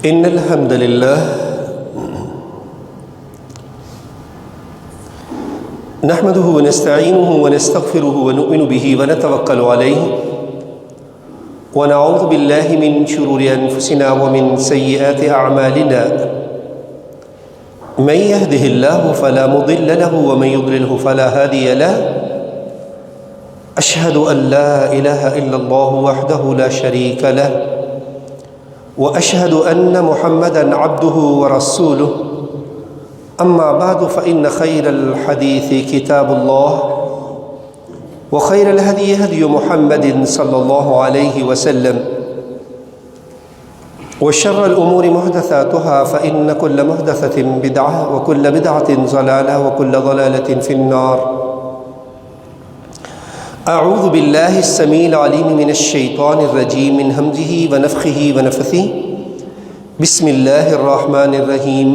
إن الحمد لله نحمده ونستعينه ونستغفره ونؤمن به ونتوكل عليه ونعوذ بالله من شرور أنفسنا ومن سيئات أعمالنا من يهده الله فلا مضل له ومن يضلله فلا هادي له أشهد أن لا إله إلا الله وحده لا شريك له وأشهد أن محمدًا عبده ورسوله أما بعد فإن خير الحديث كتاب الله وخير الهدي هدي محمد صلى الله عليه وسلم وشر الأمور محدثاتها فإن كل محدثة بدعة وكل بدعة ضلالة وكل ضلالة في النار. أعوذ بالله السميع العليم من الشيطان الرجيم من همزه ونفخه ونفثه. بسم الله الرحمن الرحيم.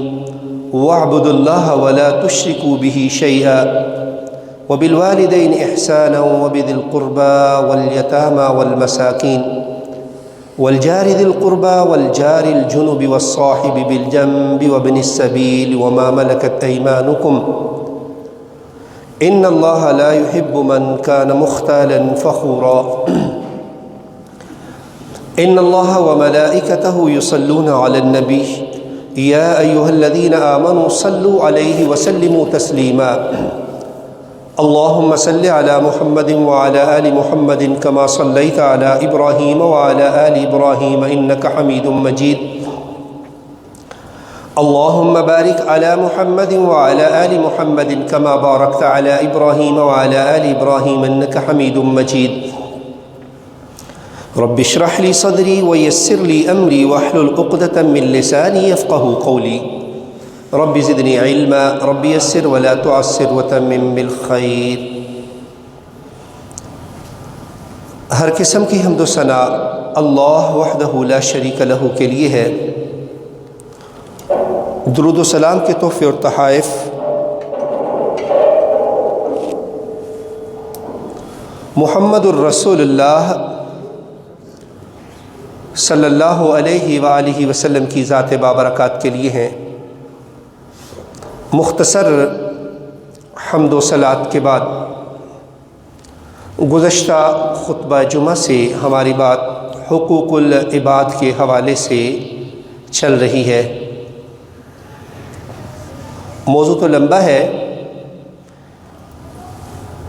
واعبدوا الله ولا تشركوا به شيئا وبالوالدين إحسانا وبذي القربى واليتامى والمساكين والجار ذي القربى والجار الجنب والصاحب بالجنب وابن السبيل وما ملكت أيمانكم إن الله لا يحب من كان مختالا فخورا. إن الله وملائكته يصلون على النبي يا أيها الذين آمنوا صلوا عليه وسلموا تسليما. اللهم صل على محمد وعلى آل محمد كما صليت على إبراهيم وعلى آل إبراهيم إنك حميد مجيد. اللهم بارك على محمد وعلى آل محمد كما باركت على إبراهيم وعلى آل إبراهيم إنك حميد مجيد. رب اشرح لي صدري ويسر لي أمري واحلل عقدة من لساني يفقهوا قولي. رب زدني علما رب يسر ولا تعسر وتمم بالخير. ہر قسم کی حمد و ثنا اللہ وحدہ لا شریک لہ کے لیے ہے. درود و سلام کے تحفے اور تحائف محمد الرسول اللہ صلی اللہ علیہ وآلہ وسلم کی ذات بابرکات کے لیے ہیں. مختصر حمد و صلات کے بعد گزشتہ خطبہ جمعہ سے ہماری بات حقوق العباد کے حوالے سے چل رہی ہے. موضوع تو لمبا ہے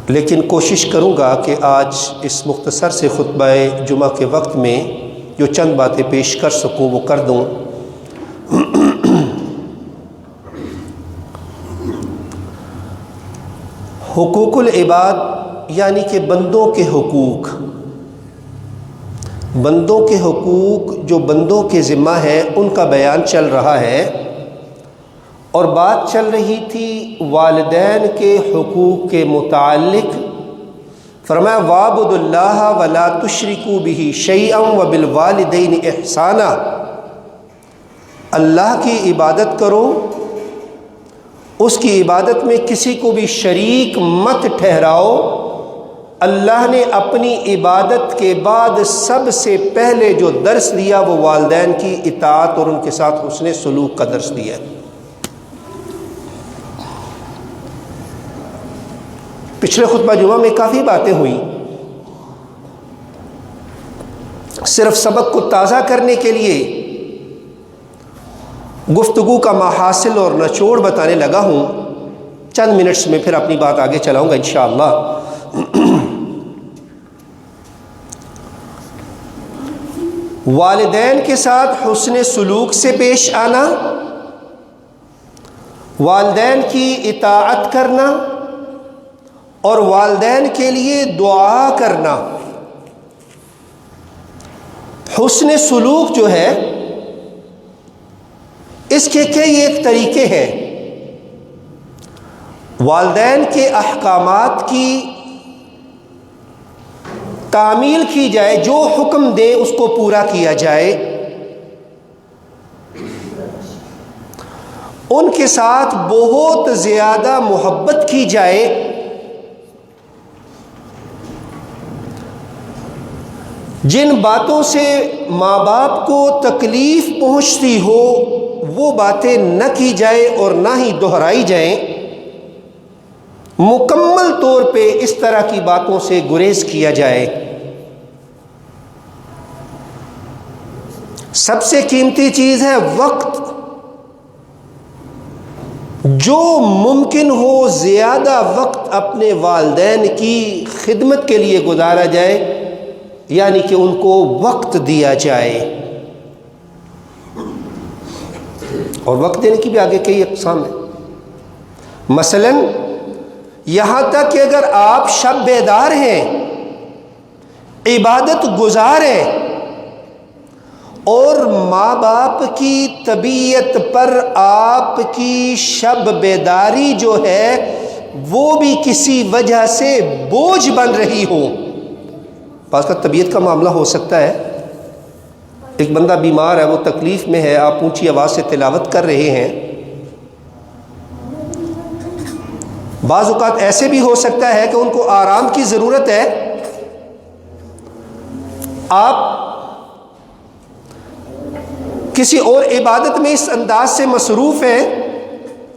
لیکن کوشش کروں گا کہ آج اس مختصر سے خطبہ جمعہ کے وقت میں جو چند باتیں پیش کر سکوں وہ کر دوں. حقوق العباد یعنی کہ بندوں کے حقوق، بندوں کے حقوق جو بندوں کے ذمہ ہیں ان کا بیان چل رہا ہے، اور بات چل رہی تھی والدین کے حقوق کے متعلق. فرمایا وَاعْبُدُوا اللَّهَ وَلَا تُشْرِكُوا بِهِ شَيْئًا وَبِالْوَالِدَيْنِ إِحْسَانًا. اللہ کی عبادت کرو، اس کی عبادت میں کسی کو بھی شریک مت ٹھہراؤ. اللہ نے اپنی عبادت کے بعد سب سے پہلے جو درس دیا وہ والدین کی اطاعت اور ان کے ساتھ حسن سلوک کا درس دیا. پچھلے خطبہ جمعہ میں کافی باتیں ہوئیں. صرف سبق کو تازہ کرنے کے لیے گفتگو کا محاصل اور نچوڑ بتانے لگا ہوں. چند منٹس میں پھر اپنی بات آگے چلاؤں گا انشاءاللہ. والدین کے ساتھ حسن سلوک سے پیش آنا، والدین کی اطاعت کرنا اور والدین کے لیے دعا کرنا. حسن سلوک جو ہے اس کے کئی ایک طریقے ہیں. والدین کے احکامات کی تعمیل کی جائے، جو حکم دے اس کو پورا کیا جائے، ان کے ساتھ بہت زیادہ محبت کی جائے. جن باتوں سے ماں باپ کو تکلیف پہنچتی ہو وہ باتیں نہ کی جائے اور نہ ہی دہرائی جائیں، مکمل طور پہ اس طرح کی باتوں سے گریز کیا جائے۔ سب سے قیمتی چیز ہے وقت، جو ممکن ہو زیادہ وقت اپنے والدین کی خدمت کے لیے گزارا جائے، یعنی کہ ان کو وقت دیا جائے۔ اور وقت دینے کی بھی آگے کئی اقسام ہیں، مثلا یہاں تک کہ اگر آپ شب بیدار ہیں، عبادت گزار ہیں، اور ماں باپ کی طبیعت پر آپ کی شب بیداری جو ہے وہ بھی کسی وجہ سے بوجھ بن رہی ہو، بعض کا طبیعت کا معاملہ ہو سکتا ہے، ایک بندہ بیمار ہے، وہ تکلیف میں ہے، آپ اونچی آواز سے تلاوت کر رہے ہیں، بعض اوقات ایسے بھی ہو سکتا ہے کہ ان کو آرام کی ضرورت ہے، آپ کسی اور عبادت میں اس انداز سے مصروف ہیں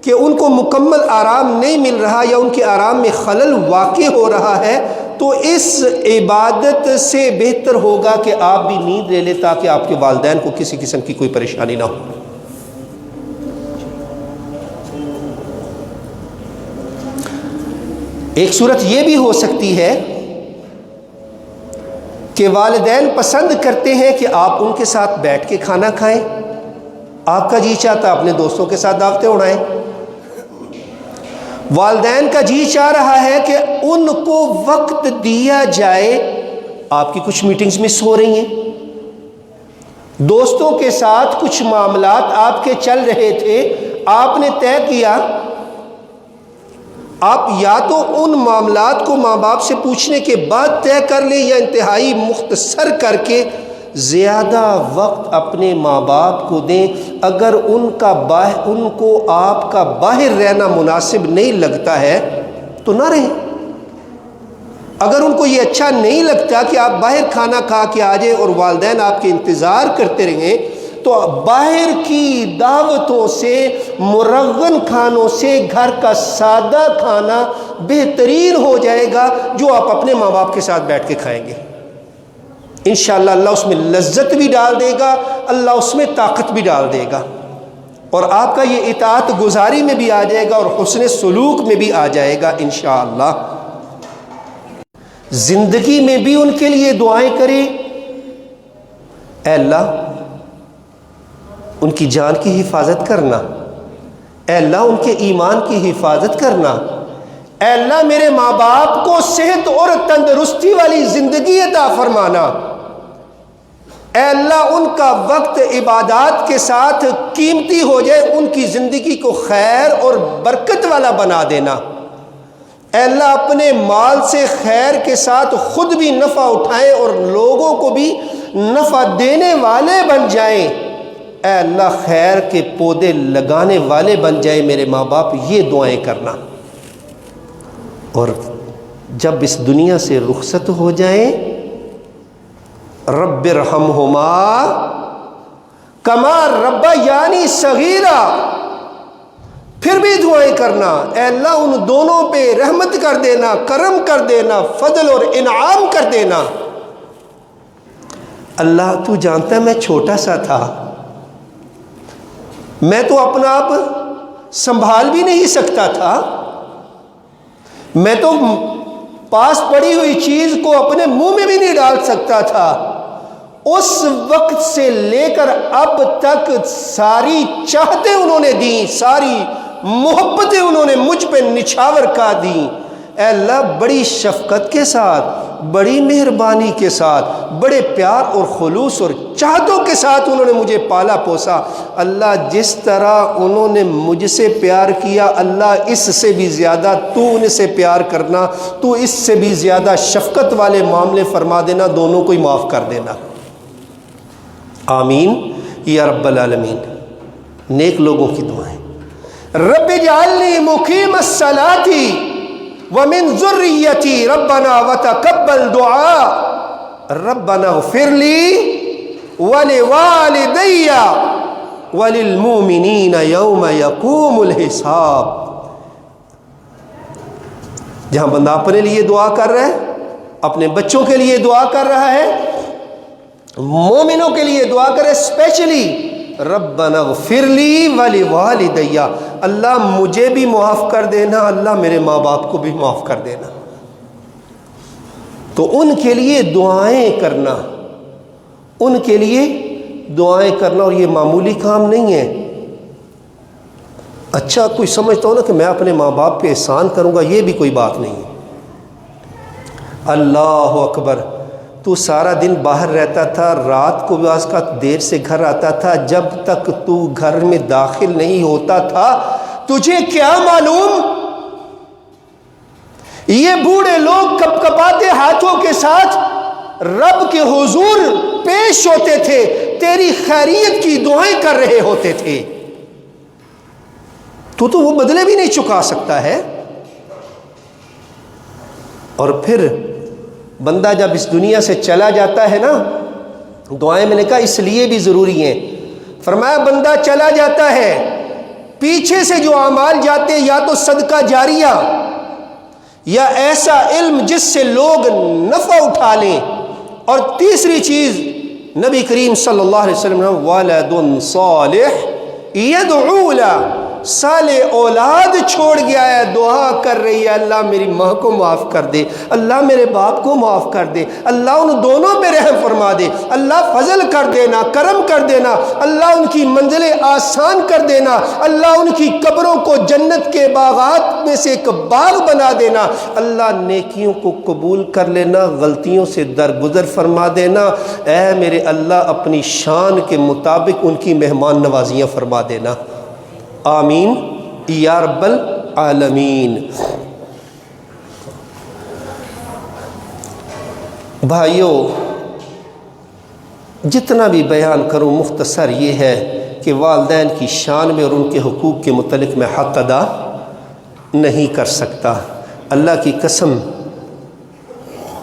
کہ ان کو مکمل آرام نہیں مل رہا یا ان کے آرام میں خلل واقع ہو رہا ہے، تو اس عبادت سے بہتر ہوگا کہ آپ بھی نیند لے لیں تاکہ آپ کے والدین کو کسی قسم کی کوئی پریشانی نہ ہو۔ ایک صورت یہ بھی ہو سکتی ہے کہ والدین پسند کرتے ہیں کہ آپ ان کے ساتھ بیٹھ کے کھانا کھائیں، آپ کا جی چاہتا اپنے دوستوں کے ساتھ دعوتیں اڑائیں، والدین کا جی چاہ رہا ہے کہ ان کو وقت دیا جائے، آپ کی کچھ میٹنگز مس ہو رہی ہیں، دوستوں کے ساتھ کچھ معاملات آپ کے چل رہے تھے، آپ نے طے کیا آپ یا تو ان معاملات کو ماں باپ سے پوچھنے کے بعد طے کر لیں یا انتہائی مختصر کر کے زیادہ وقت اپنے ماں باپ کو دیں۔ اگر ان کو آپ کا باہر رہنا مناسب نہیں لگتا ہے تو نہ رہیں، اگر ان کو یہ اچھا نہیں لگتا کہ آپ باہر کھانا کھا کے آ جائیں اور والدین آپ کے انتظار کرتے رہیں، تو باہر کی دعوتوں سے، مرغن کھانوں سے گھر کا سادہ کھانا بہترین ہو جائے گا جو آپ اپنے ماں باپ کے ساتھ بیٹھ کے کھائیں گے۔ انشاءاللہ اللہ اس میں لذت بھی ڈال دے گا، اللہ اس میں طاقت بھی ڈال دے گا، اور آپ کا یہ اطاعت گزاری میں بھی آ جائے گا اور حسن سلوک میں بھی آ جائے گا انشاءاللہ۔ زندگی میں بھی ان کے لیے دعائیں کریں، اے اللہ ان کی جان کی حفاظت کرنا، اے اللہ ان کے ایمان کی حفاظت کرنا، اے اللہ میرے ماں باپ کو صحت اور تندرستی والی زندگی عطا فرمانا، اے اللہ ان کا وقت عبادات کے ساتھ قیمتی ہو جائے، ان کی زندگی کو خیر اور برکت والا بنا دینا، اے اللہ اپنے مال سے خیر کے ساتھ خود بھی نفع اٹھائیں اور لوگوں کو بھی نفع دینے والے بن جائیں، اے اللہ خیر کے پودے لگانے والے بن جائیں میرے ماں باپ، یہ دعائیں کرنا۔ اور جب اس دنیا سے رخصت ہو جائیں، رب ارحمہما کما ربیانی صغیرا، پھر بھی دعائیں کرنا، اے اللہ ان دونوں پہ رحمت کر دینا، کرم کر دینا، فضل اور انعام کر دینا۔ اللہ تو جانتا ہے میں چھوٹا سا تھا، میں تو اپنا آپ سنبھال بھی نہیں سکتا تھا، میں تو پاس پڑی ہوئی چیز کو اپنے منہ میں بھی نہیں ڈال سکتا تھا، اس وقت سے لے کر اب تک ساری چاہتیں انہوں نے دیں، ساری محبتیں انہوں نے مجھ پہ نچھاور کا دیں، اے اللہ بڑی شفقت کے ساتھ، بڑی مہربانی کے ساتھ، بڑے پیار اور خلوص اور چاہتوں کے ساتھ انہوں نے مجھے پالا پوسا، اللہ جس طرح انہوں نے مجھ سے پیار کیا، اللہ اس سے بھی زیادہ تو ان سے پیار کرنا، تو اس سے بھی زیادہ شفقت والے معاملے فرما دینا، دونوں کو ہی معاف کر دینا، آمین یا رب العالمین۔ نیک لوگوں کی دعائیں، رب اجعلنی مقیم الصلاۃ ومن ذریتی ربنا وتقبل دعاء، ربنا اغفر لی ولوالدی وللمؤمنین یوم یقوم الحساب. جہاں بندہ اپنے لیے دعا کر رہا ہے، اپنے بچوں کے لیے دعا کر رہا ہے، مومنوں کے لیے دعا کرے، اسپیشلی ربنا اغفر لی ولوالدی، اللہ مجھے بھی معاف کر دینا، اللہ میرے ماں باپ کو بھی معاف کر دینا. تو ان کے لیے دعائیں کرنا، ان کے لیے دعائیں کرنا، اور یہ معمولی کام نہیں ہے. اچھا کوئی سمجھتا ہو نا کہ میں اپنے ماں باپ پہ احسان کروں گا، یہ بھی کوئی بات نہیں ہے. اللہ اکبر، تو سارا دن باہر رہتا تھا، رات کو بعض کا دیر سے گھر آتا تھا، جب تک تو گھر میں داخل نہیں ہوتا تھا تجھے کیا معلوم یہ بوڑھے لوگ کپ کپاتے ہاتھوں کے ساتھ رب کے حضور پیش ہوتے تھے، تیری خیریت کی دعائیں کر رہے ہوتے تھے. تو وہ بدلے بھی نہیں چکا سکتا ہے. اور پھر بندہ جب اس دنیا سے چلا جاتا ہے نا، دعائیں میں نے کہا اس لیے بھی ضروری ہیں. فرمایا بندہ چلا جاتا ہے، پیچھے سے جو اعمال جاتے یا تو صدقہ جاریہ یا ایسا علم جس سے لوگ نفع اٹھا لیں، اور تیسری چیز نبی کریم صلی اللہ علیہ وسلم نے ولد صالح یدعو له، صالح اولاد چھوڑ گیا ہے، دعا کر رہی ہے اللہ میری ماں کو معاف کر دے، اللہ میرے باپ کو معاف کر دے، اللہ ان دونوں پہ رحم فرما دے، اللہ فضل کر دینا، کرم کر دینا، اللہ ان کی منزلیں آسان کر دینا، اللہ ان کی قبروں کو جنت کے باغات میں سے ایک باغ بنا دینا، اللہ نیکیوں کو قبول کر لینا، غلطیوں سے درگزر فرما دینا، اے میرے اللہ اپنی شان کے مطابق ان کی مہمان نوازیاں فرما دینا، آمین یا رب العالمین. بھائیو، جتنا بھی بیان کروں مختصر یہ ہے کہ والدین کی شان میں اور ان کے حقوق کے متعلق میں حق ادا نہیں کر سکتا. اللہ کی قسم،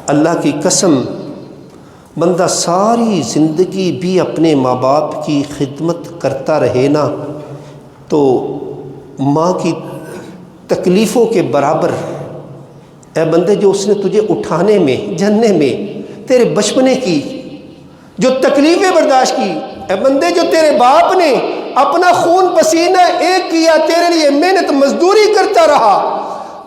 اللہ کی قسم، بندہ ساری زندگی بھی اپنے ماں باپ کی خدمت کرتا رہے نا تو ماں کی تکلیفوں کے برابر، اے بندے جو اس نے تجھے اٹھانے میں، جننے میں، تیرے بچپنے کی جو تکلیفیں برداشت کی، اے بندے جو تیرے باپ نے اپنا خون پسینہ ایک کیا تیرے لیے محنت مزدوری کرتا رہا،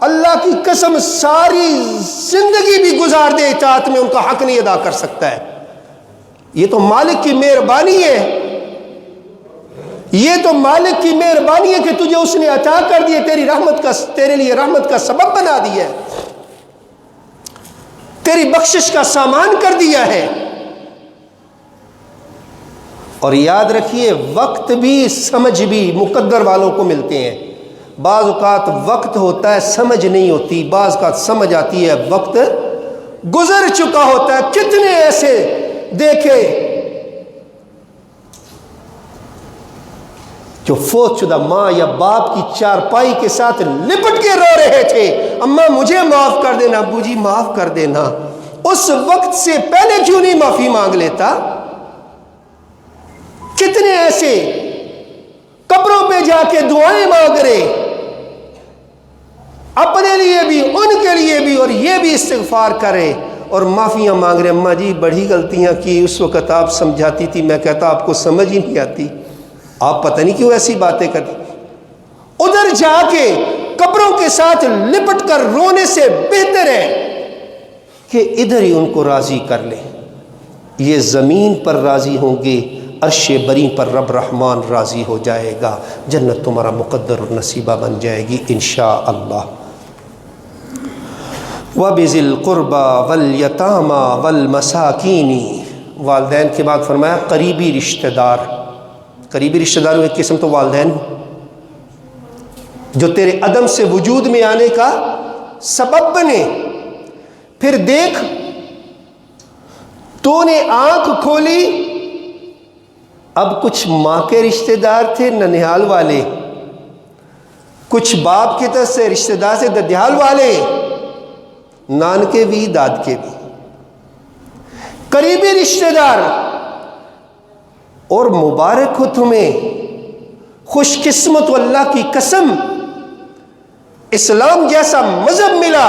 اللہ کی قسم ساری زندگی بھی گزار دے اطاعت میں، ان کا حق نہیں ادا کر سکتا ہے. یہ تو مالک کی مہربانی ہے، یہ تو مالک کی مہربانی ہے کہ تجھے اس نے عطا کر دیے، تیری رحمت کا، تیرے لیے رحمت کا سبب بنا دیا ہے، تیری بخشش کا سامان کر دیا ہے. اور یاد رکھیے وقت بھی سمجھ بھی مقدر والوں کو ملتے ہیں. بعض اوقات وقت ہوتا ہے سمجھ نہیں ہوتی، بعض اوقات سمجھ آتی ہے وقت گزر چکا ہوتا ہے. کتنے ایسے دیکھے جو فوت شدہ ماں یا باپ کی چارپائی کے ساتھ لپٹ کے رو رہے تھے، اماں مجھے معاف کر دینا، ابو جی معاف کر دینا. اس وقت سے پہلے کیوں نہیں معافی مانگ لیتا؟ کتنے ایسے قبروں پہ جا کے دعائیں مانگ رہے، اپنے لیے بھی ان کے لیے بھی، اور یہ بھی استغفار کرے اور معافیاں مانگ رہے، اماں جی بڑی غلطیاں کی، اس وقت آپ سمجھاتی تھی، میں کہتا آپ کو سمجھ ہی نہیں آتی، آپ پتہ نہیں کیوں ایسی باتیں کرتی. ادھر جا کے قبروں کے ساتھ لپٹ کر رونے سے بہتر ہے کہ ادھر ہی ان کو راضی کر لیں. یہ زمین پر راضی ہوں گے، عرش بری پر رب رحمان راضی ہو جائے گا، جنت تمہارا مقدر اور نصیبہ بن جائے گی انشاءاللہ. وَبِذِي الْقُرْبَى وَالْيَتَامَى وَالْمَسَاكِينِ، والدین کے بعد فرمایا قریبی رشتہ دار. قریبی رشتہ داروں ایک قسم تو والدین جو تیرے عدم سے وجود میں آنے کا سبب بنے. پھر دیکھ تو نے آنکھ کھولی، اب کچھ ماں کے رشتہ دار تھے ننیال والے، کچھ باپ کی طرف سے رشتہ دار سے ددیال والے، نان کے بھی داد کے بھی. قریبی رشتہ دار، اور مبارک ہو تمہیں، خوش قسمت، اللہ کی قسم اسلام جیسا مذہب ملا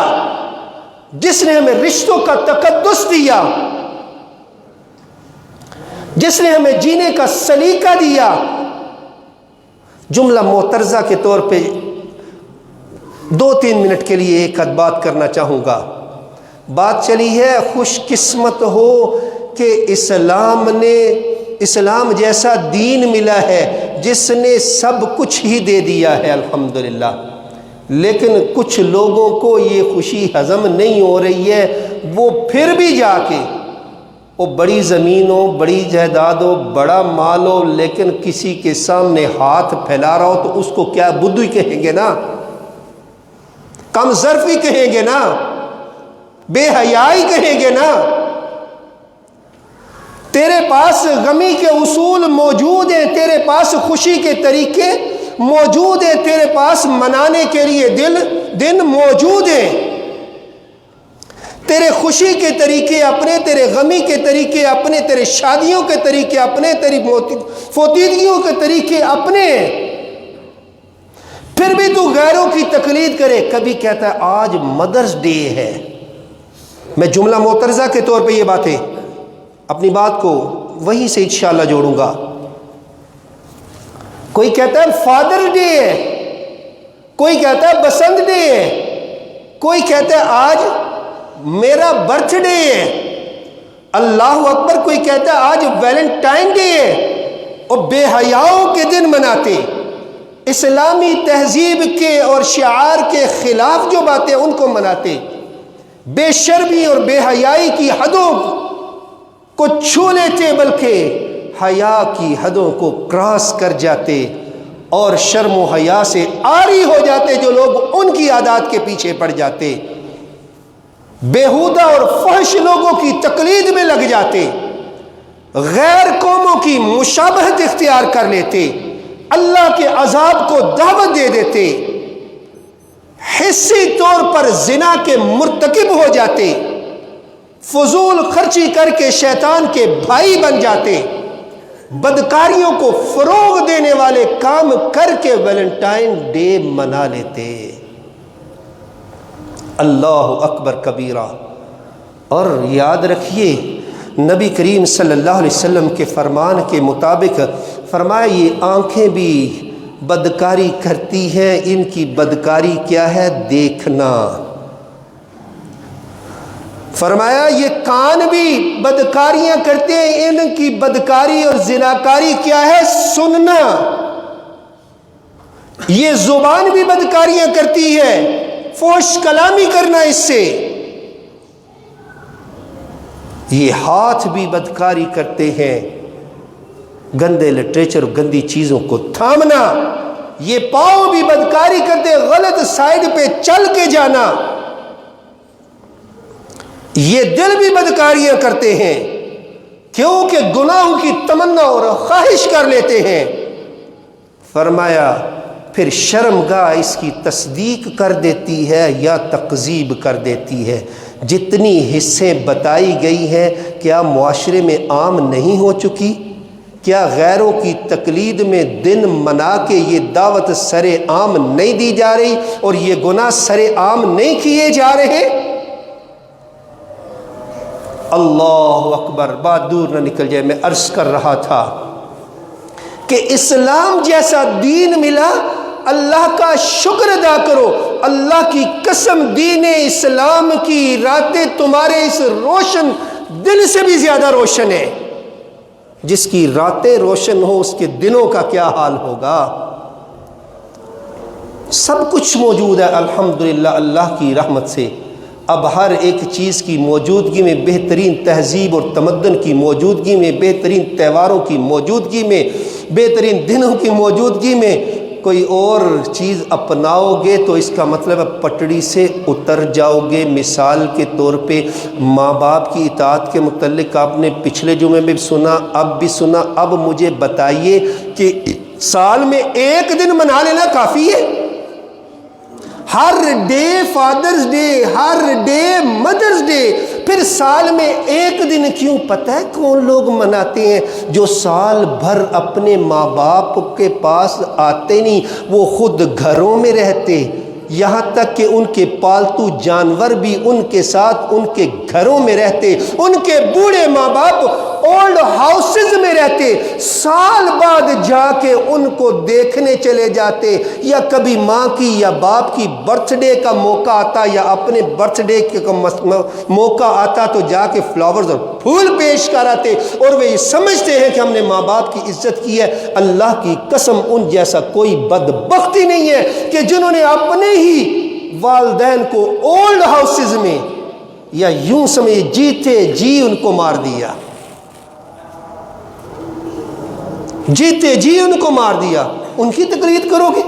جس نے ہمیں رشتوں کا تقدس دیا، جس نے ہمیں جینے کا سلیقہ دیا۔ جملہ معترضہ کے طور پہ 2-3 منٹ کے لیے ایک آدھ بات کرنا چاہوں گا۔ بات چلی ہے خوش قسمت ہو کہ اسلام جیسا دین ملا ہے جس نے سب کچھ ہی دے دیا ہے، الحمدللہ۔ لیکن کچھ لوگوں کو یہ خوشی ہضم نہیں ہو رہی ہے، وہ پھر بھی جا کے وہ بڑی زمین ہو، بڑی جائیداد ہو، بڑا مال ہو، لیکن کسی کے سامنے ہاتھ پھیلا رہا ہو تو اس کو کیا بدھو ہی کہیں گے نا، کم ظرف ہی کہیں گے نا، بے حیائی کہیں گے نا۔ تیرے پاس غمی کے اصول موجود ہیں، تیرے پاس خوشی کے طریقے موجود ہیں، تیرے پاس منانے کے لیے دن موجود ہیں، تیرے خوشی کے طریقے اپنے، تیرے غمی کے طریقے اپنے، تیرے شادیوں کے طریقے اپنے، تیری فوتیدگیوں کے طریقے اپنے، پھر بھی تو غیروں کی تقلید کرے۔ کبھی کہتا ہے آج مدرس ڈے ہے، میں جملہ معترضہ کے طور پہ یہ باتیں اپنی بات کو وہیں سے انشاءاللہ جوڑوں گا۔ کوئی کہتا ہے فادر ڈے ہے، کوئی کہتا ہے بسنت ڈے ہے، کوئی کہتا ہے آج میرا برتھ ڈے ہے، اللہ اکبر، کوئی کہتا ہے آج ویلنٹائن ڈے ہے، اور بے حیاؤں کے دن مناتے، اسلامی تہذیب کے اور شعار کے خلاف جو باتیں ان کو مناتے، بے شرمی اور بے حیائی کی حدوں کو چھو لیتے، بلکہ حیا کی حدوں کو کراس کر جاتے اور شرم و حیا سے عاری ہو جاتے جو لوگ ان کی عادات کے پیچھے پڑ جاتے، بیہودہ اور فحش لوگوں کی تقلید میں لگ جاتے، غیر قوموں کی مشابہت اختیار کر لیتے، اللہ کے عذاب کو دعوت دے دیتے، حسی طور پر زنا کے مرتکب ہو جاتے، فضول خرچی کر کے شیطان کے بھائی بن جاتے، بدکاریوں کو فروغ دینے والے کام کر کے ویلنٹائن ڈے منا لیتے۔ اللہ اکبر کبیرہ۔ اور یاد رکھیے نبی کریم صلی اللہ علیہ وسلم کے فرمان کے مطابق فرمایا یہ آنکھیں بھی بدکاری کرتی ہیں، ان کی بدکاری کیا ہے؟ دیکھنا۔ فرمایا یہ کان بھی بدکاریاں کرتے ہیں، ان کی بدکاری اور زناکاری کیا ہے؟ سننا۔ یہ زبان بھی بدکاریاں کرتی ہے، فحش کلامی کرنا اس سے۔ یہ ہاتھ بھی بدکاری کرتے ہیں، گندے لٹریچر، گندی چیزوں کو تھامنا۔ یہ پاؤں بھی بدکاری کرتے، غلط سائیڈ پہ چل کے جانا۔ یہ دل بھی بدکاریاں کرتے ہیں کیونکہ گناہوں کی تمنا اور خواہش کر لیتے ہیں۔ فرمایا پھر شرمگاہ اس کی تصدیق کر دیتی ہے یا تکذیب کر دیتی ہے۔ جتنی حصیں بتائی گئی ہیں کیا معاشرے میں عام نہیں ہو چکی؟ کیا غیروں کی تقلید میں دن منا کے یہ دعوت سر عام نہیں دی جا رہی اور یہ گناہ سر عام نہیں کیے جا رہے؟ اللہ اکبر، بات دور نہ نکل جائے۔ میں عرض کر رہا تھا کہ اسلام جیسا دین ملا، اللہ کا شکر ادا کرو۔ اللہ کی قسم دین اسلام کی راتیں تمہارے اس روشن دن سے بھی زیادہ روشن ہے۔ جس کی راتیں روشن ہو اس کے دنوں کا کیا حال ہوگا؟ سب کچھ موجود ہے الحمدللہ اللہ کی رحمت سے۔ اب ہر ایک چیز کی موجودگی میں، بہترین تہذیب اور تمدن کی موجودگی میں، بہترین تہواروں کی موجودگی میں، بہترین دنوں کی موجودگی میں کوئی اور چیز اپناؤ گے تو اس کا مطلب پٹڑی سے اتر جاؤ گے۔ مثال کے طور پہ ماں باپ کی اطاعت کے متعلق آپ نے پچھلے جمعے میں بھی سنا، اب بھی سنا۔ اب مجھے بتائیے کہ سال میں ایک دن منا لینا کافی ہے؟ Her day fathers day, her day mothers day, پھر سال میں ایک دن کیوں؟ پتہ ہے کون لوگ مناتے ہیں؟ جو سال بھر اپنے ماں باپ کے پاس آتے نہیں، وہ خود گھروں میں رہتے، یہاں تک کہ ان کے پالتو جانور بھی ان کے ساتھ ان کے گھروں میں رہتے، ان کے بوڑھے ماں باپ اولڈ ہاؤسز میں رہتے، سال بعد جا کے ان کو دیکھنے چلے جاتے، یا کبھی ماں کی یا باپ کی برتھ ڈے کا موقع آتا یا اپنے برتھ ڈے کا موقع آتا تو جا کے فلاورز اور پھول پیش کر آتے، اور وہ یہ سمجھتے ہیں کہ ہم نے ماں باپ کی عزت کی ہے۔ اللہ کی قسم ان جیسا کوئی بدبخت ہی نہیں ہے کہ جنہوں نے اپنے ہی والدین کو اولڈ ہاؤسز میں یا یوں سمجھے جیتے جی ان کو مار دیا، جیتے جی ان کو مار دیا، ان کی تقلید کرو گے؟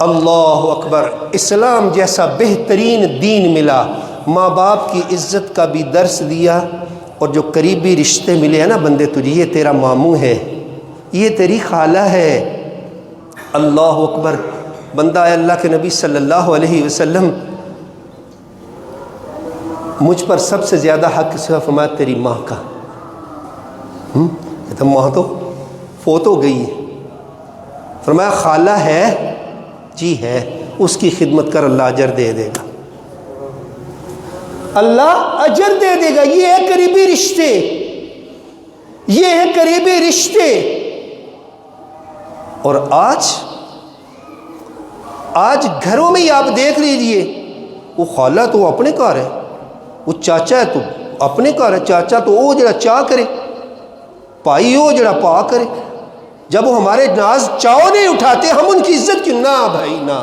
اللہ اکبر! اسلام جیسا بہترین دین ملا، ماں باپ کی عزت کا بھی درس دیا، اور جو قریبی رشتے ملے ہیں نا بندے تجھے، یہ تیرا ماموں ہے، یہ تیری خالہ ہے۔ اللہ اکبر! بندہ ہے اللہ کے نبی صلی اللہ علیہ وسلم مجھ پر سب سے زیادہ حق سے فرمایا تیری ماں کا۔ کہتا ماں تو فوت ہو گئی ہے۔ فرمایا خالہ ہے؟ جی ہے، اس کی خدمت کر، اللہ اجر دے دے گا، اللہ اجر دے دے گا۔ یہ ہے قریبی رشتے، یہ ہے قریبی رشتے۔ اور آج گھروں میں ہی آپ دیکھ لیجئے، وہ خالہ تو اپنے گھر ہے، وہ چاچا ہے تو اپنے گھر ہے، چاچا تو وہ جڑا چاہ کرے، پائی وہ جڑا پا کرے، جب وہ ہمارے ناز چاؤ نہیں اٹھاتے ہم ان کی عزت کیوں؟ نہ بھائی نہ۔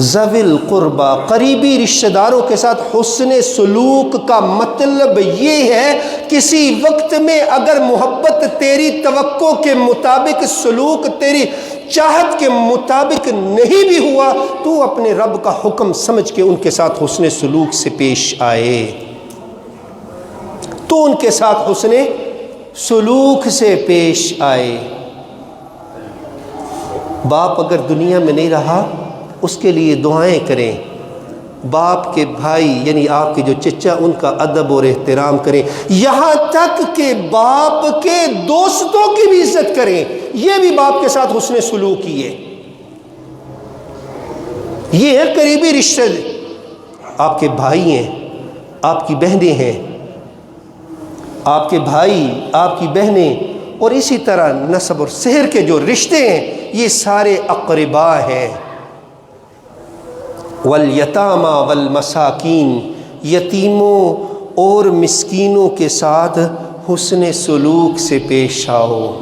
ذوی القربہ، قریبی رشتہ داروں کے ساتھ حسن سلوک کا مطلب یہ ہے کسی وقت میں اگر محبت تیری توقع کے مطابق، سلوک تیری چاہت کے مطابق نہیں بھی ہوا، تو اپنے رب کا حکم سمجھ کے ان کے ساتھ حسن سلوک سے پیش آئے، تو ان کے ساتھ حسن سلوک سے پیش آئے۔ باپ اگر دنیا میں نہیں رہا اس کے لیے دعائیں کریں، باپ کے بھائی یعنی آپ کے جو چچا، ان کا ادب اور احترام کریں، یہاں تک کہ باپ کے دوستوں کی بھی عزت کریں، یہ بھی باپ کے ساتھ حسن سلوک ہی ہے۔ یہ ہے قریبی رشتے، آپ کے بھائی ہیں، آپ کی بہنیں ہیں، آپ کے بھائی، آپ کی بہنیں، اور اسی طرح نسب اور سحر کے جو رشتے ہیں یہ سارے اقربا ہیں۔ والیتامی والمساکین، یتیموں اور مسکینوں کے ساتھ حسن سلوک سے پیش آؤ۔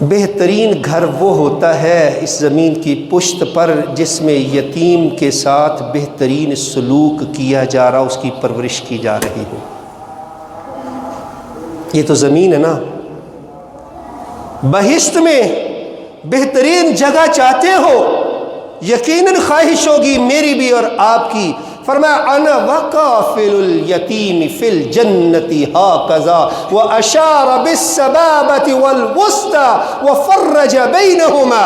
بہترین گھر وہ ہوتا ہے اس زمین کی پشت پر جس میں یتیم کے ساتھ بہترین سلوک کیا جا رہا، اس کی پرورش کی جا رہی ہو۔ یہ تو زمین ہے نا، بہشت میں بہترین جگہ چاہتے ہو، یقیناً خواہش ہوگی میری بھی اور آپ کی۔ فرمایا انا وکافل الیتیم فی الجنۃ ہاکذا واشار بالسبابۃ والوسطی وفرج بینہما۔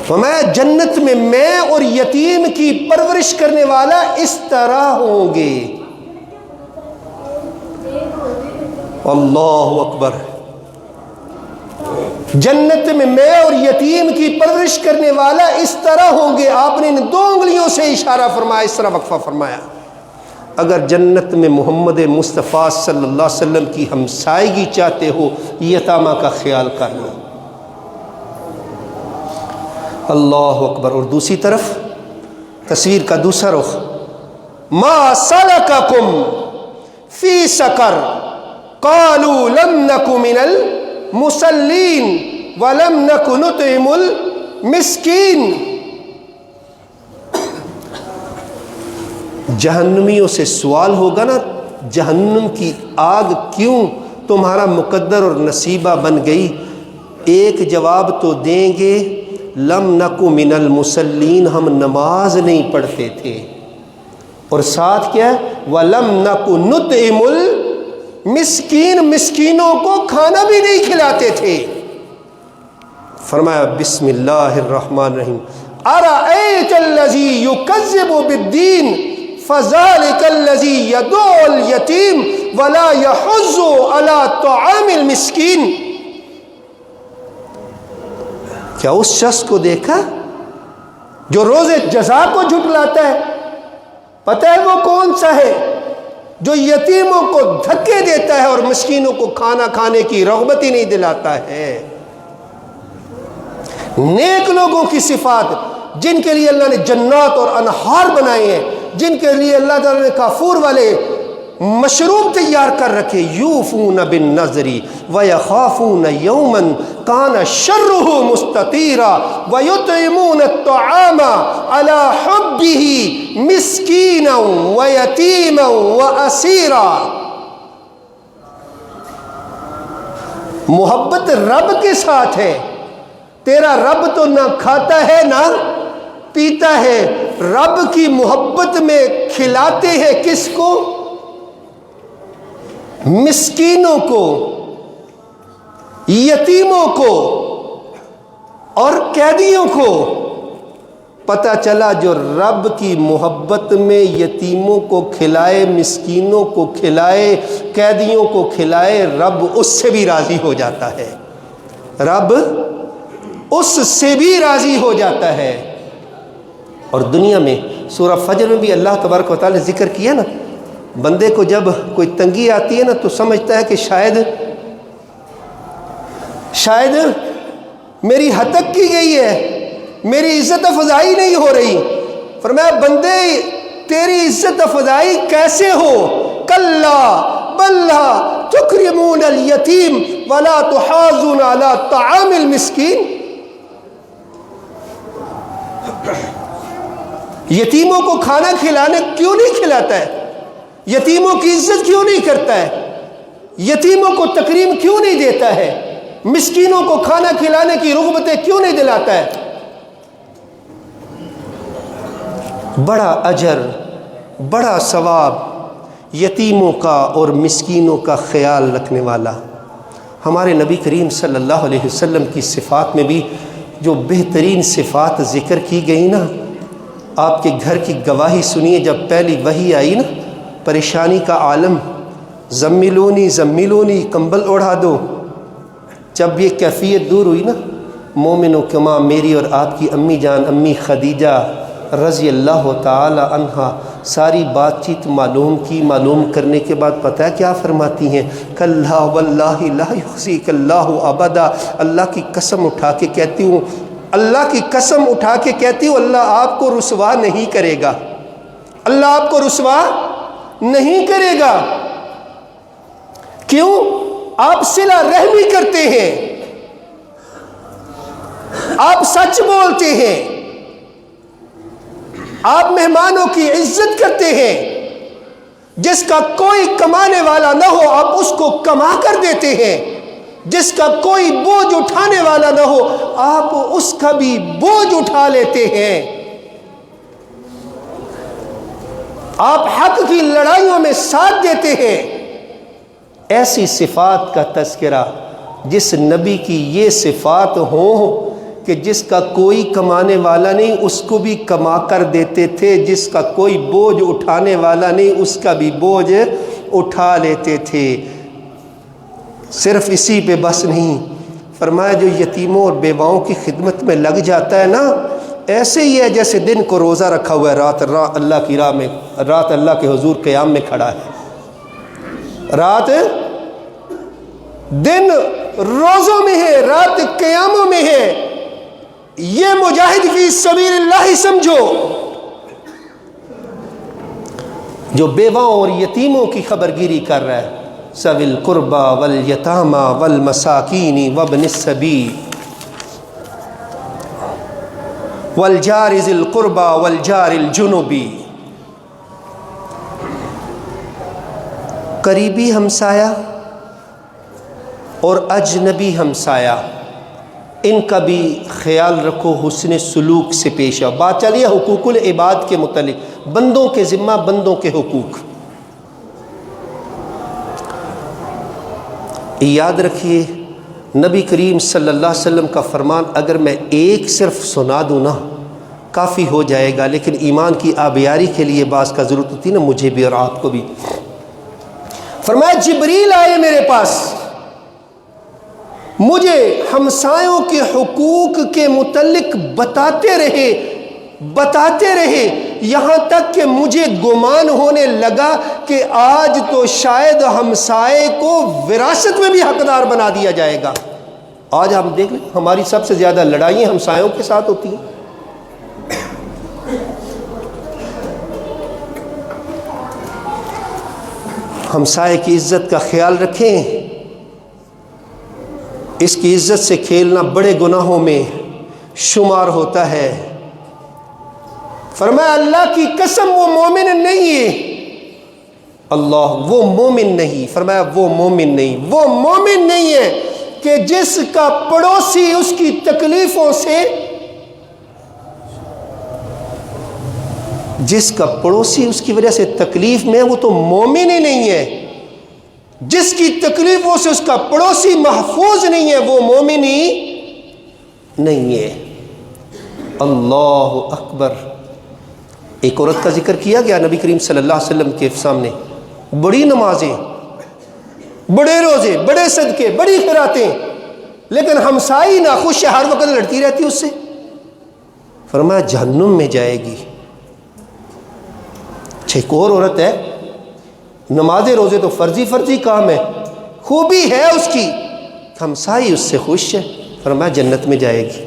فرمایا جنت میں میں اور یتیم کی پرورش کرنے والا اس طرح ہوں گے۔ اللہ اکبر! جنت میں میں اور یتیم کی پرورش کرنے والا اس طرح ہوں گے۔ آپ نے ان دو انگلیوں سے اشارہ فرمایا، اس طرح وقفہ فرمایا۔ اگر جنت میں محمد مصطفیٰ صلی اللہ علیہ وسلم کی ہمسائیگی چاہتے ہو، یتامہ کا خیال کر لو۔ اللہ اکبر! اور دوسری طرف تصویر کا دوسرا رخ، ما سلککم فی سقر قالوا لم نک من المصلین ولم نک نطعم المسکین۔ جہنمیوں سے سوال ہوگا نا، جہنم کی آگ کیوں تمہارا مقدر اور نصیبہ بن گئی؟ ایک جواب تو دیں گے، لم نک من المصلین، ہم نماز نہیں پڑھتے تھے، اور ساتھ کیا ہے، وَلَمْ نَكُ نُطْعِمُ مسکینوں کو کھانا بھی نہیں کھلاتے تھے۔ فرمایا بسم اللہ الرحمن الرحیم، ارأیت الذی یکذب بالدین فذلک الذی یدعو الیتیم ولا یحض علی طعام المسکین۔ کیا اس شخص کو دیکھا جو روز جزا کو جھٹلاتا ہے؟ پتہ ہے وہ کون سا ہے؟ جو یتیموں کو دھکے دیتا ہے اور مسکینوں کو کھانا کھانے کی رغبت ہی نہیں دلاتا ہے۔ نیک لوگوں کی صفات، جن کے لیے اللہ نے جنات اور انہار بنائے ہیں، جن کے لیے اللہ تعالیٰ نے کافور والے مشروب تیار کر رکھے، یوفون بالنذر ویخافون یوما کان شرہ مستطیرا ویطعمون الطعام علی حبہ مسکینا ویتیما واسیرا۔ محبت رب کے ساتھ ہے۔ تیرا رب تو نہ کھاتا ہے نہ پیتا ہے، رب کی محبت میں کھلاتے ہیں کس کو؟ مسکینوں کو، یتیموں کو اور قیدیوں کو۔ پتہ چلا جو رب کی محبت میں یتیموں کو کھلائے، مسکینوں کو کھلائے، قیدیوں کو کھلائے، رب اس سے بھی راضی ہو جاتا ہے۔ رب اس سے بھی راضی ہو جاتا ہے۔ اور دنیا میں سورہ فجر میں بھی اللہ تبارک و تعالی نے ذکر کیا نا، بندے کو جب کوئی تنگی آتی ہے نا تو سمجھتا ہے کہ شاید میری ہتک کی گئی ہے، میری عزت افزائی نہیں ہو رہی۔ فرمایا بندے تیری عزت افزائی کیسے ہو؟ کلا بل لا تکرمون الیتیم ولا تحاضون علی طعام المسکین۔ یتیموں کو کھانا کھلانے کیوں نہیں کھلاتا ہے؟ یتیموں کی عزت کیوں نہیں کرتا ہے؟ یتیموں کو تکریم کیوں نہیں دیتا ہے؟ مسکینوں کو کھانا کھلانے کی رغبتیں کیوں نہیں دلاتا ہے؟ بڑا اجر، بڑا ثواب یتیموں کا اور مسکینوں کا خیال رکھنے والا۔ ہمارے نبی کریم صلی اللہ علیہ وسلم کی صفات میں بھی جو بہترین صفات ذکر کی گئی نا، آپ کے گھر کی گواہی سنیے۔ جب پہلی وحی آئی نا، پریشانی کا عالم، زملونی زملونی، کمبل اڑا دو، جب یہ کیفیت دور ہوئی نا، مومنوں کے ماں میری اور آپ کی امی جان امی خدیجہ رضی اللہ تعالی عنہا ساری بات چیت معلوم کی۔ معلوم کرنے کے بعد پتہ ہے کیا فرماتی ہیں؟ کلا واللہ لا یخزیک اللہ ابدا۔ اللہ کی قسم اٹھا کے کہتی ہوں، اللہ کی قسم اٹھا کے کہتی ہوں، اللہ آپ کو رسوا نہیں کرے گا، اللہ آپ کو رسوا نہیں کرے گا۔ کیوں؟ آپ صلہ رحمی کرتے ہیں، آپ سچ بولتے ہیں، آپ مہمانوں کی عزت کرتے ہیں۔ جس کا کوئی کمانے والا نہ ہو آپ اس کو کما کر دیتے ہیں، جس کا کوئی بوجھ اٹھانے والا نہ ہو آپ اس کا بھی بوجھ اٹھا لیتے ہیں۔ آپ حق کی لڑائیوں میں ساتھ دیتے ہیں۔ ایسی صفات کا تذکرہ، جس نبی کی یہ صفات ہوں کہ جس کا کوئی کمانے والا نہیں اس کو بھی کما کر دیتے تھے، جس کا کوئی بوجھ اٹھانے والا نہیں اس کا بھی بوجھ اٹھا لیتے تھے۔ صرف اسی پہ بس نہیں، فرمایا جو یتیموں اور بیواؤں کی خدمت میں لگ جاتا ہے نا، ایسے ہی ہے جیسے دن کو روزہ رکھا ہوا ہے، رات اللہ کی راہ میں، رات اللہ کے حضور قیام میں کھڑا ہے۔ رات دن روزوں میں ہے، رات قیاموں میں ہے۔ یہ مجاہد فی سبیل اللہ سمجھو، جو بیواؤں اور یتیموں کی خبرگیری کر رہا ہے۔ ذوی القربى والیتامى والمساکین وابن السبیل والجار ذی القربى والجار الجنبی۔ قریبی ہمسایہ اور اجنبی ہمسایہ، ان کا بھی خیال رکھو، حسن سلوک سے پیش آؤ۔ بات چلیے حقوق العباد کے متعلق، بندوں کے ذمہ بندوں کے حقوق۔ یاد رکھیے نبی کریم صلی اللہ علیہ وسلم کا فرمان اگر میں ایک صرف سنا دوں نا کافی ہو جائے گا، لیکن ایمان کی آبیاری کے لیے بعض کا ضرورت ہوتی ہے نا، مجھے بھی اور آپ کو بھی۔ فرمایا جبریل آئے میرے پاس، مجھے ہمسایوں کے حقوق کے متعلق بتاتے رہے یہاں تک کہ مجھے گمان ہونے لگا کہ آج تو شاید ہمسائے کو وراثت میں بھی حقدار بنا دیا جائے گا۔ آج ہم دیکھ لیں ہماری سب سے زیادہ لڑائیاں ہمسایوں کے ساتھ ہوتی ہیں۔ ہمسائے کی عزت کا خیال رکھیں، اس کی عزت سے کھیلنا بڑے گناہوں میں شمار ہوتا ہے۔ فرمایا اللہ کی قسم وہ مومن نہیں ہے، اللہ وہ مومن نہیں، فرمایا وہ مومن نہیں ہے کہ جس کا پڑوسی اس کی تکلیفوں سے، جس کا پڑوسی اس کی وجہ سے تکلیف میں، وہ تو مومن ہی نہیں ہے۔ جس کی تکلیفوں سے اس کا پڑوسی محفوظ نہیں ہے وہ مومن ہی نہیں ہے۔ اللہ اکبر۔ ایک عورت کا ذکر کیا گیا نبی کریم صلی اللہ علیہ وسلم کے سامنے، بڑی نمازیں، بڑے روزے، بڑے صدقے، بڑی خیراتیں، لیکن ہمسائی ناخوش ہے، ہر وقت لڑتی رہتی اس سے۔ فرمایا جہنم میں جائے گی۔ ایک اور عورت ہے، نمازیں روزے تو فرضی کام ہے، خوبی ہے اس کی، ہمسائی اس سے خوش ہے، فرمایا جنت میں جائے گی۔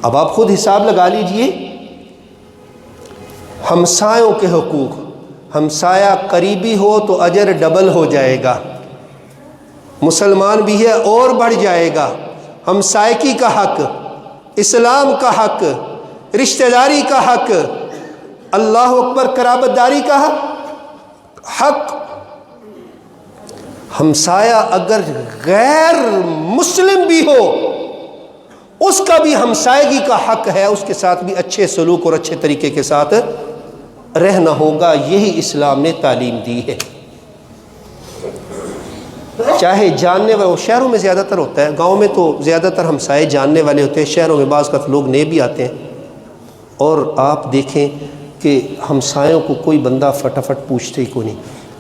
اب آپ خود حساب لگا لیجئے، ہمسایوں کے حقوق، ہمسایہ قریبی ہو تو اجر ڈبل ہو جائے گا، مسلمان بھی ہے اور بڑھ جائے گا۔ ہمسائیگی کا حق، اسلام کا حق، رشتہ داری کا حق، اللہ اکبر، قرابت داری کا حق۔ ہمسایہ اگر غیر مسلم بھی ہو اس کا بھی ہمسائیگی کا حق ہے، اس کے ساتھ بھی اچھے سلوک اور اچھے طریقے کے ساتھ رہنا ہوگا، یہی اسلام نے تعلیم دی ہے۔ چاہے جاننے والے، شہروں میں زیادہ تر ہوتا ہے، گاؤں میں تو زیادہ تر ہمسائے جاننے والے ہوتے ہیں، شہروں میں بعض کا لوگ نئے بھی آتے ہیں، اور آپ دیکھیں کہ ہمسایوں کو کوئی بندہ فٹافٹ پوچھتے ہی کو نہیں۔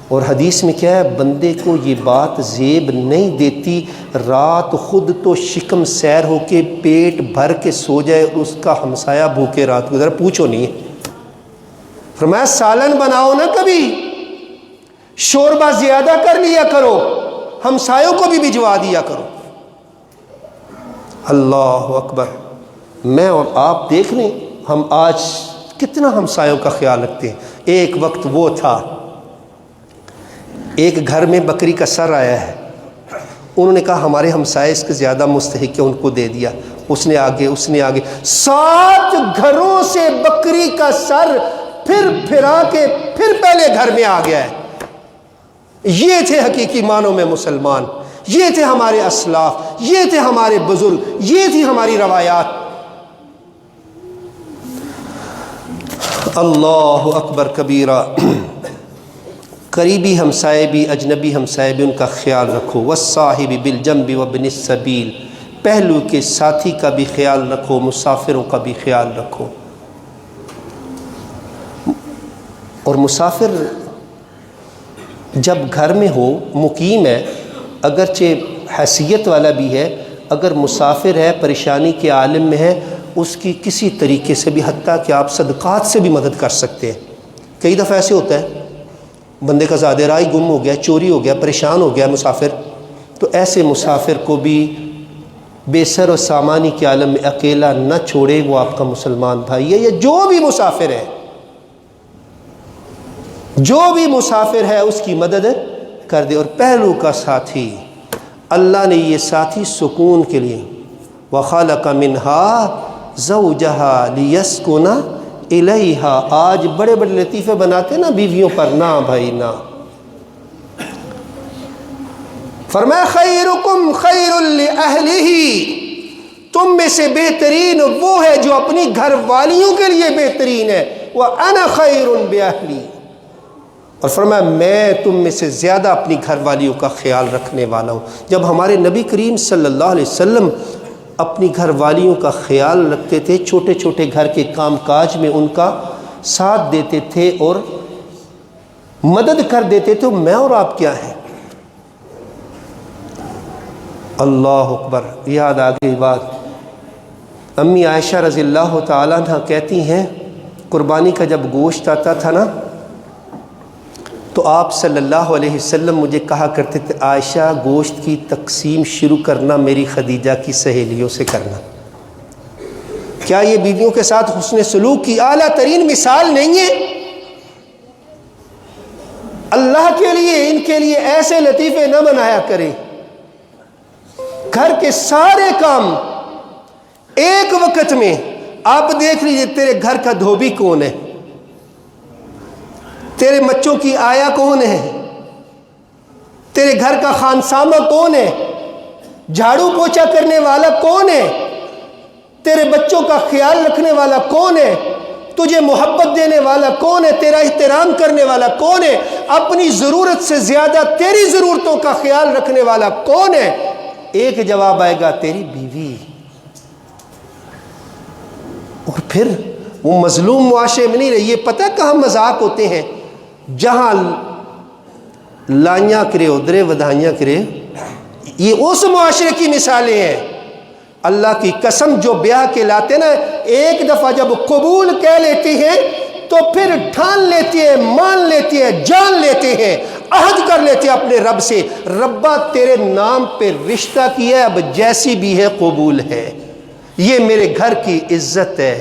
اور حدیث میں کیا ہے، بندے کو یہ بات زیب نہیں دیتی رات خود تو شکم سیر ہو کے پیٹ بھر کے سو جائے، اس کا ہمسایہ بھوکے رات گزر، پوچھو نہیں ہے۔ فرمایا سالن بناؤ نا، کبھی شوربہ زیادہ کر لیا کرو، ہمسایوں کو بھی بھجوا دیا کرو۔ اللہ اکبر۔ میں اور آپ دیکھ لیں ہم آج کتنا ہمسایوں کا خیال رکھتے ہیں۔ ایک وقت وہ تھا، ایک گھر میں بکری کا سر آیا ہے، انہوں نے کہا ہمارے ہمسائے اس کے زیادہ مستحق ہے، ان کو دے دیا۔ اس نے آگے 7 گھروں سے بکری کا سر پھرا کے پھر پہلے گھر میں آ گیا ہے۔ یہ تھے حقیقی معنوں میں مسلمان، یہ تھے ہمارے اسلاف، یہ تھے ہمارے بزرگ، یہ تھی ہماری روایات۔ اللہ اکبر کبیرہ۔ قریبی ہمسائے بھی، اجنبی ہمسائے بھی، ان کا خیال رکھو۔ والصاحب بالجنب وابن السبیل، پہلو کے ساتھی کا بھی خیال رکھو، مسافروں کا بھی خیال رکھو۔ اور مسافر جب گھر میں ہو، مقیم ہے، اگرچہ حیثیت والا بھی ہے، اگر مسافر ہے، پریشانی کے عالم میں ہے، اس کی کسی طریقے سے بھی، حتیٰ کہ آپ صدقات سے بھی مدد کر سکتے ہیں۔ کئی دفعہ ایسے ہوتا ہے بندے کا زیادہ راہ گم ہو گیا، چوری ہو گیا، پریشان ہو گیا مسافر، تو ایسے مسافر کو بھی بے سر و سامانی کے عالم میں اکیلا نہ چھوڑے، وہ آپ کا مسلمان بھائی ہے، یا جو بھی مسافر ہے، جو بھی مسافر ہے اس کی مدد کر دے۔ اور پہلو کا ساتھی، اللہ نے یہ ساتھی سکون کے لیے، وَخَلَقَ مِنْهَا زَوْجَهَا لِيَسْكُنَ الیہا۔ آج بڑے بڑے لطیفے بناتے نا بیویوں پر، نہ بھائی نہ۔ فرمایا خیرکم خیر لأہلہ، تم میں سے بہترین وہ ہے جو اپنی گھر والیوں کے لیے بہترین ہے۔ وَأَنَا خَيْرٌ بِأَهْلِي، اور فرمایا میں تم میں سے زیادہ اپنی گھر والیوں کا خیال رکھنے والا ہوں۔ جب ہمارے نبی کریم صلی اللہ علیہ وسلم اپنی گھر والیوں کا خیال رکھتے تھے، چھوٹے چھوٹے گھر کے کام کاج میں ان کا ساتھ دیتے تھے اور مدد کر دیتے تھے، میں اور آپ کیا ہیں؟ اللہ اکبر۔ یاد آ گئی بات، امی عائشہ رضی اللہ تعالیٰ عنہ کہتی ہیں قربانی کا جب گوشت آتا تھا نا تو آپ صلی اللہ علیہ وسلم مجھے کہا کرتے تھے عائشہ گوشت کی تقسیم شروع کرنا میری خدیجہ کی سہیلیوں سے کرنا۔ کیا یہ بیویوں کے ساتھ حسن سلوک کی اعلیٰ ترین مثال نہیں ہے؟ اللہ کے لیے ان کے لیے ایسے لطیفے نہ بنایا کریں، گھر کے سارے کام ایک وقت میں۔ آپ دیکھ لیجئے تیرے گھر کا دھوبی کون ہے، تیرے بچوں کی آیا کون ہے، تیرے گھر کا خانسامہ کون ہے، جھاڑو پوچھا کرنے والا کون ہے، تیرے بچوں کا خیال رکھنے والا کون ہے، تجھے محبت دینے والا کون ہے، تیرا احترام کرنے والا کون ہے، اپنی ضرورت سے زیادہ تیری ضرورتوں کا خیال رکھنے والا کون ہے؟ ایک جواب آئے گا، تیری بیوی۔ اور پھر وہ مظلوم معاشرے میں نہیں رہی، یہ پتہ کہاں مذاق ہوتے ہیں؟ جہاں لائیاں کرے ادھرے ودھائیاں کرے، یہ اس معاشرے کی مثالیں ہیں۔ اللہ کی قسم جو بیاہ کے لاتے نا، ایک دفعہ جب قبول کہہ لیتی ہیں تو پھر ٹھان لیتی ہے، مان لیتی ہے، جان لیتے ہیں، عہد کر لیتے ہیں اپنے رب سے، ربا تیرے نام پہ رشتہ کیا ہے، اب جیسی بھی ہے قبول ہے، یہ میرے گھر کی عزت ہے،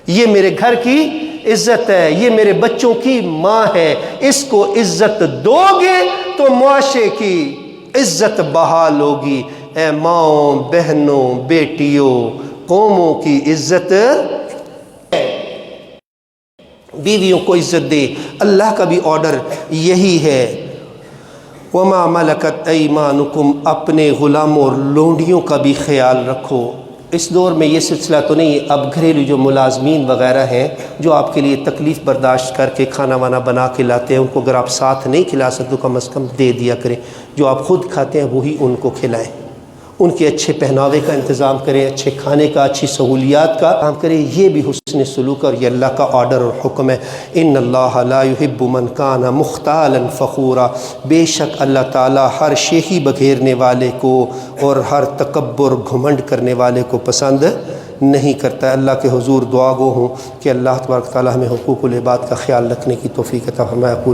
یہ میرے گھر کی عزت ہے، یہ میرے بچوں کی ماں ہے، اس کو عزت دو گے تو معاشرے کی عزت بحال ہوگی۔ اے ماؤں، بہنوں، بیٹیوں، قوموں کی عزت، بیویوں کو عزت دے۔ اللہ کا بھی آرڈر یہی ہے، وَمَا مَلَكَتْ أَيْمَانُكُمْ، اپنے غلاموں اور لونڈیوں کا بھی خیال رکھو۔ اس دور میں یہ سلسلہ تو نہیں، اب گھریلو جو ملازمین وغیرہ ہیں جو آپ کے لیے تکلیف برداشت کر کے کھانا وانا بنا کے لاتے ہیں، ان کو اگر آپ ساتھ نہیں کھلا سکتے تو کم از کم دے دیا کریں، جو آپ خود کھاتے ہیں وہی ان کو کھلائیں، ان کے اچھے پہناوے کا انتظام کریں، اچھے کھانے کا، اچھی سہولیات کا کام کریں، یہ بھی حسن سلوک اور یہ اللہ کا آرڈر اور حکم ہے۔ ان اللہ لا يحب من کان مختالا فخورا، بے شک اللہ تعالیٰ ہر شیخی بگھیرنے والے کو اور ہر تکبر گھمنڈ کرنے والے کو پسند نہیں کرتا ہے۔ اللہ کے حضور دعا گو ہوں کہ اللہ تبارک تعالیٰ ہمیں حقوق العباد کا خیال رکھنے کی توفیق عطا فرمائے۔